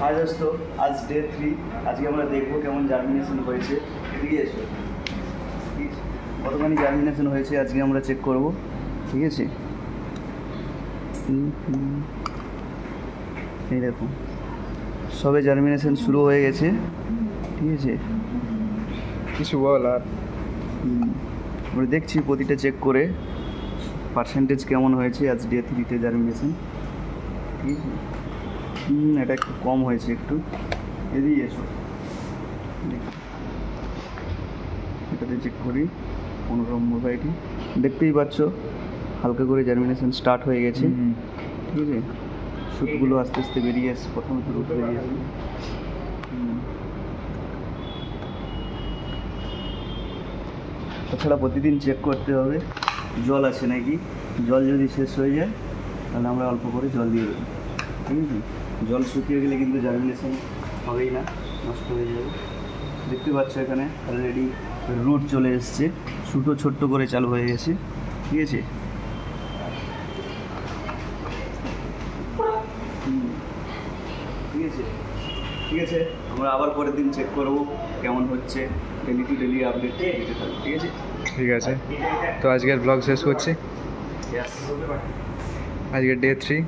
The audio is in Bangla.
হাই দোস্ত, আজ ডে 3। আজকে আমরা দেখবো কেমন জার্মিনেশন হয়েছে। ঠিক আছে, কতখানি জার্মিনেশন হয়েছে আজকে আমরা চেক করব। ঠিক আছে, এই দেখো সবে জার্মিনেশন শুরু হয়ে গেছে। ঠিক আছে, কিছু বল আর আমরা দেখছি প্রতিটা চেক করে পার্সেন্টেজ কেমন হয়েছে আজ ডে 3-তে জার্মিনেশন। ঠিক আছে, এটা একটু কম হয়েছে, একটু এদিকে এসো, এটাতে চেক করি 15 নম্বর বাড়িটি। দেখতেই পাচ্ছ হালকা করে জার্মিনেশন স্টার্ট হয়ে গেছে। ঠিক আছে, শুটগুলো আস্তে আস্তে বেরিয়ে আসছে, প্রথমে তো রুট বেরিয়ে আসবে। তাছাড়া প্রতিদিন চেক করতে হবে জল আছে নাকি। জল যদি শেষ হয়ে যায় তাহলে আমরা অল্প করে জল দিয়ে দেবো। ঠিক আছে, জল শুকিয়ে গেলে কিন্তু জার্মিনেশন হবেই না, নষ্ট হয়ে যাবে। দেখতে পাচ্ছ এখানে অলরেডি রুট চলে এসছে, শুটো ছোট্ট করে চালু হয়ে গেছে। ঠিক আছে, ঠিক আছে, ঠিক আছে, আমরা আবার পরের দিন চেক করব কেমন হচ্ছে। ডেলি টু ডেলি আপডেট দিতে থাকবো। ঠিক আছে, ঠিক আছে। তো আজকের ব্লগ শেষ করছি। Yes. আজকের ডে 3।